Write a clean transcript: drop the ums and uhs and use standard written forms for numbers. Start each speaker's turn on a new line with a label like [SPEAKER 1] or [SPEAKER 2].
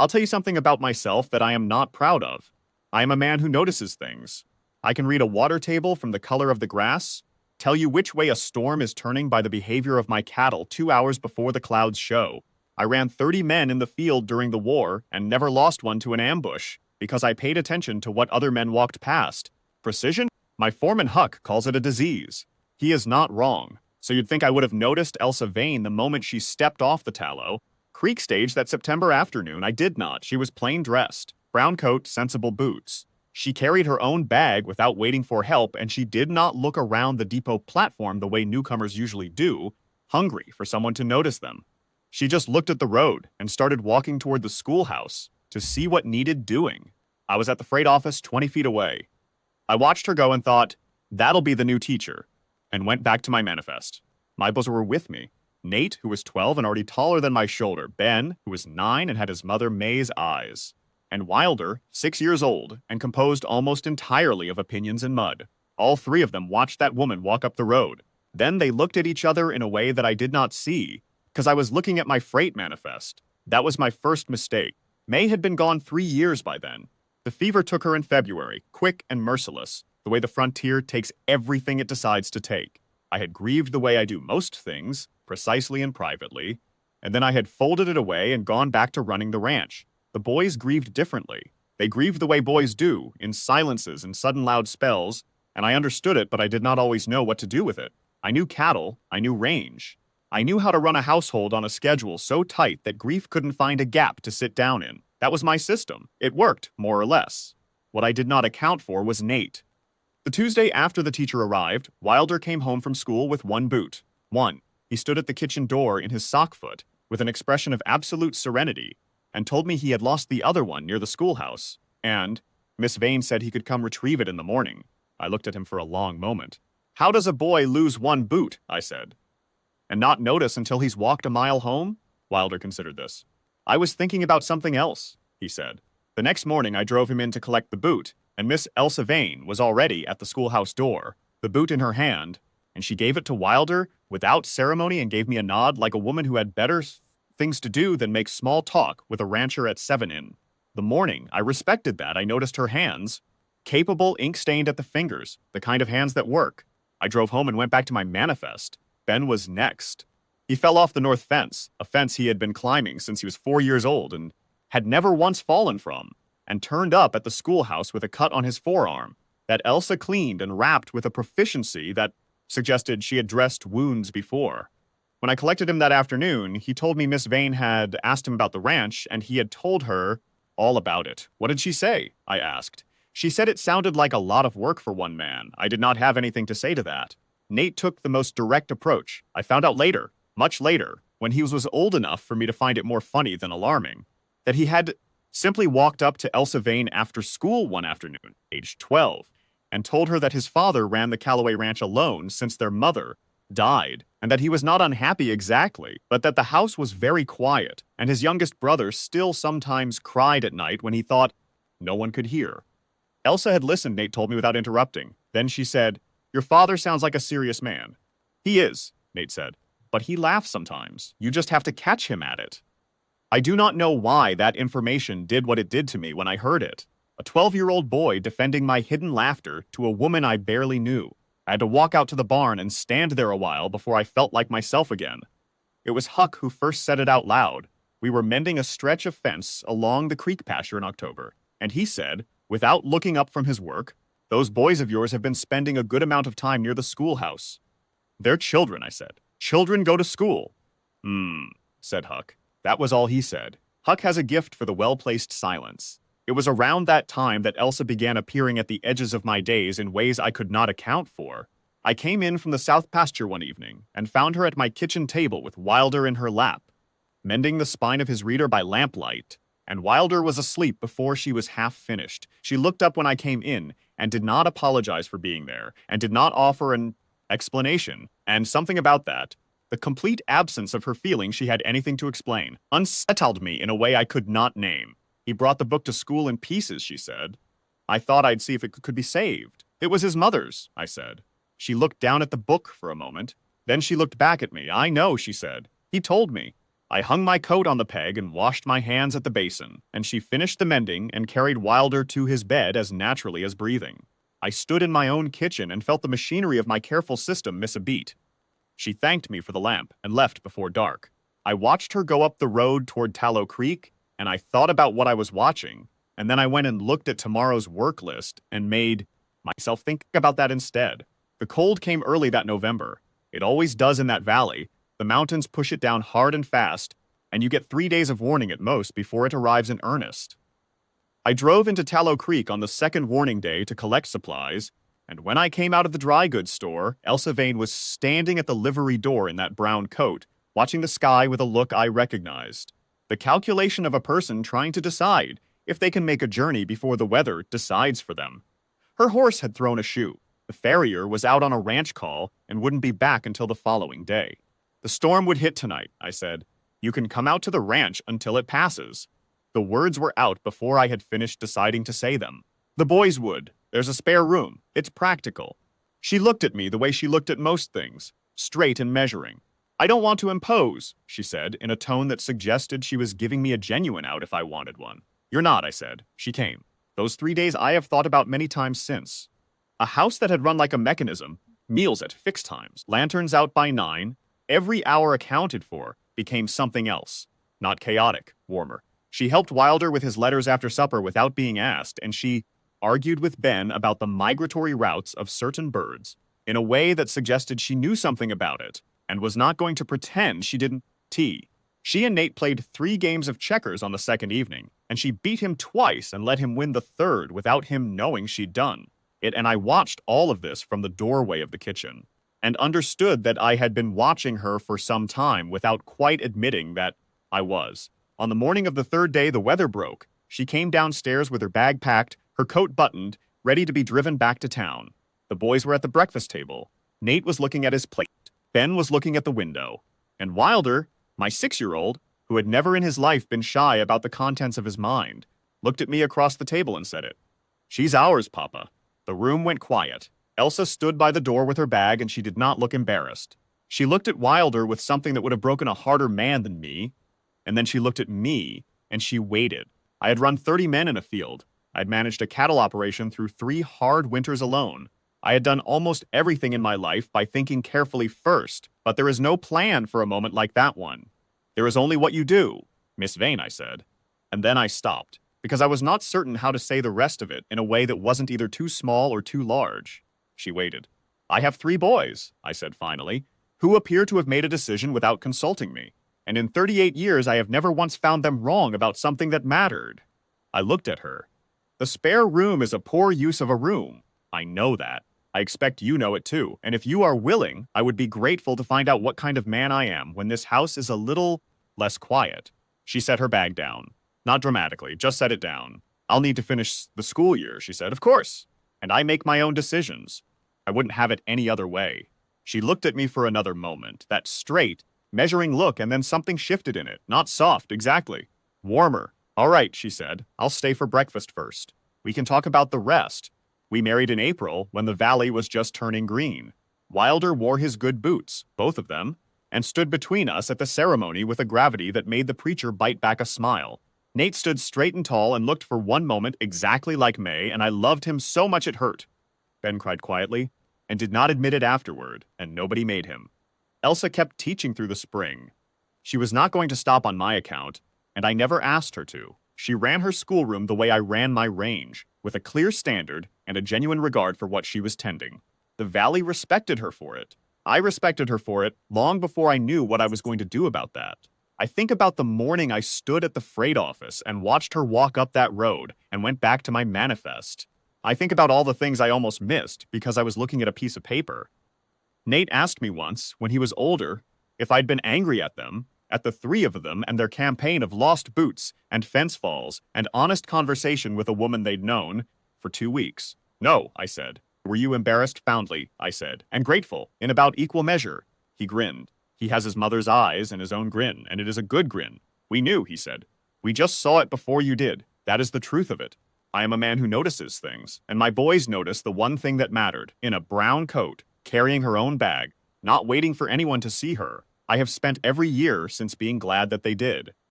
[SPEAKER 1] I'll tell you something about myself that I am not proud of. I am a man who notices things. I can read a water table from the color of the grass, tell you which way a storm is turning by the behavior of my cattle 2 hours before the clouds show. I ran 30 men in the field during the war and never lost one to an ambush because I paid attention to what other men walked past. Precision? My foreman Huck calls it a disease. He is not wrong. So you'd think I would have noticed Elsa Vane the moment she stepped off the tallow. Creek stage that September afternoon, I did not. She was plain dressed. Brown coat, sensible boots. She carried her own bag without waiting for help, and she did not look around the depot platform the way newcomers usually do, hungry for someone to notice them. She just looked at the road and started walking toward the schoolhouse to see what needed doing. I was at the freight office 20 feet away. I watched her go and thought, that'll be the new teacher, and went back to my manifest. My boys were with me. Nate, who was 12 and already taller than my shoulder. Ben, who was 9 and had his mother May's eyes. And Wilder, 6 years old, and composed almost entirely of opinions and mud. All three of them watched that woman walk up the road. Then they looked at each other in a way that I did not see, because I was looking at my freight manifest. That was my first mistake. May had been gone 3 years by then. The fever took her in February, quick and merciless, the way the frontier takes everything it decides to take. I had grieved the way I do most things, precisely and privately, and then I had folded it away and gone back to running the ranch. The boys grieved differently. They grieved the way boys do, in silences and sudden loud spells, and I understood it, but I did not always know what to do with it. I knew cattle, I knew range. I knew how to run a household on a schedule so tight that grief couldn't find a gap to sit down in. That was my system. It worked, more or less. What I did not account for was Nate. The Tuesday after the teacher arrived, Wilder came home from school with one boot. One. He stood at the kitchen door in his sock foot, with an expression of absolute serenity, and told me he had lost the other one near the schoolhouse, and Miss Vane said he could come retrieve it in the morning. I looked at him for a long moment. How does a boy lose one boot? I said. And not notice until he's walked a mile home? Wilder considered this. I was thinking about something else, he said. The next morning I drove him in to collect the boot, and Miss Elsa Vane was already at the schoolhouse door, the boot in her hand, and she gave it to Wilder without ceremony and gave me a nod like a woman who had better things to do than make small talk with a rancher at 7 in. The morning, I respected that. I noticed her hands, capable, ink-stained at the fingers, the kind of hands that work. I drove home and went back to my manifest. Ben was next. He fell off the north fence, a fence he had been climbing since he was 4 years old and had never once fallen from, and turned up at the schoolhouse with a cut on his forearm that Elsa cleaned and wrapped with a proficiency that suggested she had dressed wounds before. When I collected him that afternoon, he told me Miss Vane had asked him about the ranch, and he had told her all about it. What did she say? I asked. She said it sounded like a lot of work for one man. I did not have anything to say to that. Nate took the most direct approach. I found out later, much later, when he was old enough for me to find it more funny than alarming, that he had simply walked up to Elsa Vane after school one afternoon, aged 12, and told her that his father ran the Callaway Ranch alone since their mother died, and that he was not unhappy exactly, but that the house was very quiet, and his youngest brother still sometimes cried at night when he thought no one could hear. Elsa had listened, Nate told me, without interrupting. Then she said, "Your father sounds like a serious man." "He is," Nate said, "but he laughs sometimes. You just have to catch him at it." I do not know why that information did what it did to me when I heard it. A 12-year-old boy defending my hidden laughter to a woman I barely knew. I had to walk out to the barn and stand there a while before I felt like myself again. It was Huck who first said it out loud. We were mending a stretch of fence along the creek pasture in October, and he said, without looking up from his work, "Those boys of yours have been spending a good amount of time near the schoolhouse." "They're children," I said. "Children go to school." Said Huck. That was all he said. Huck has a gift for the well-placed silence. It was around that time that Elsa began appearing at the edges of my days in ways I could not account for. I came in from the south pasture one evening and found her at my kitchen table with Wilder in her lap, mending the spine of his reader by lamplight, and Wilder was asleep before she was half finished. She looked up when I came in and did not apologize for being there, and did not offer an explanation, and something about that, the complete absence of her feeling she had anything to explain, unsettled me in a way I could not name. "He brought the book to school in pieces," she said. "I thought I'd see if it could be saved." "It was his mother's," I said. She looked down at the book for a moment. Then she looked back at me. "I know," she said. "He told me." I hung my coat on the peg and washed my hands at the basin, and she finished the mending and carried Wilder to his bed as naturally as breathing. I stood in my own kitchen and felt the machinery of my careful system miss a beat. She thanked me for the lamp and left before dark. I watched her go up the road toward Tallow Creek, and I thought about what I was watching, and then I went and looked at tomorrow's work list and made myself think about that instead. The cold came early that November. It always does in that valley. The mountains push it down hard and fast, and you get 3 days of warning at most before it arrives in earnest. I drove into Tallow Creek on the second warning day to collect supplies, and when I came out of the dry goods store, Elsa Vane was standing at the livery door in that brown coat, watching the sky with a look I recognized. The calculation of a person trying to decide if they can make a journey before the weather decides for them. Her horse had thrown a shoe. The farrier was out on a ranch call and wouldn't be back until the following day. The storm would hit tonight, I said. You can come out to the ranch until it passes. The words were out before I had finished deciding to say them. The boys would. There's a spare room. It's practical. She looked at me the way she looked at most things, straight and measuring. I don't want to impose, she said, in a tone that suggested she was giving me a genuine out if I wanted one. You're not, I said. She came. Those 3 days I have thought about many times since. A house that had run like a mechanism, meals at fixed times, lanterns out by 9, every hour accounted for, became something else. Not chaotic, warmer. She helped Wilder with his letters after supper without being asked, and she argued with Ben about the migratory routes of certain birds in a way that suggested she knew something about it and was not going to pretend she didn't. She and Nate played 3 games of checkers on the second evening, and she beat him twice and let him win the third without him knowing she'd done it, and I watched all of this from the doorway of the kitchen and understood that I had been watching her for some time without quite admitting that I was. On the morning of the third day, the weather broke. She came downstairs with her bag packed, her coat buttoned, ready to be driven back to town. The boys were at the breakfast table. Nate was looking at his plate. Ben was looking at the window. And Wilder, my 6-year-old, who had never in his life been shy about the contents of his mind, looked at me across the table and said it. She's ours, Papa. The room went quiet. Elsa stood by the door with her bag, and she did not look embarrassed. She looked at Wilder with something that would have broken a harder man than me, and then she looked at me, and she waited. I had run 30 men in a field. I had managed a cattle operation through 3 hard winters alone. I had done almost everything in my life by thinking carefully first, but there is no plan for a moment like that one. There is only what you do, Miss Vane, I said. And then I stopped, because I was not certain how to say the rest of it in a way that wasn't either too small or too large. She waited. I have 3 boys, I said finally, who appear to have made a decision without consulting me. And in 38 years, I have never once found them wrong about something that mattered. I looked at her. The spare room is a poor use of a room. I know that. I expect you know it too, and if you are willing, I would be grateful to find out what kind of man I am when this house is a little less quiet. She set her bag down. Not dramatically, just set it down. I'll need to finish the school year, she said, of course. And I make my own decisions. I wouldn't have it any other way. She looked at me for another moment, that straight, measuring look, and then something shifted in it. Not soft, exactly. Warmer. All right, she said. I'll stay for breakfast first. We can talk about the rest. We married in April when the valley was just turning green. Wilder wore his good boots, both of them, and stood between us at the ceremony with a gravity that made the preacher bite back a smile. Nate stood straight and tall and looked for one moment exactly like May, and I loved him so much it hurt. Ben cried quietly, and did not admit it afterward, and nobody made him. Elsa kept teaching through the spring. She was not going to stop on my account, and I never asked her to. She ran her schoolroom the way I ran my range, with a clear standard and a genuine regard for what she was tending. The valley respected her for it. I respected her for it long before I knew what I was going to do about that. I think about the morning I stood at the freight office and watched her walk up that road and went back to my manifest. I think about all the things I almost missed because I was looking at a piece of paper. Nate asked me once, when he was older, if I'd been angry at them, at the 3 of them and their campaign of lost boots and fence falls and honest conversation with a woman they'd known for 2 weeks. No, I said. Were you embarrassed? Foundly, I said, and grateful, in about equal measure. He grinned. He has his mother's eyes and his own grin, and it is a good grin. We knew, he said. We just saw it before you did. That is the truth of it. I am a man who notices things, and my boys noticed the one thing that mattered, in a brown coat, carrying her own bag, not waiting for anyone to see her. I have spent every year since being glad that they did.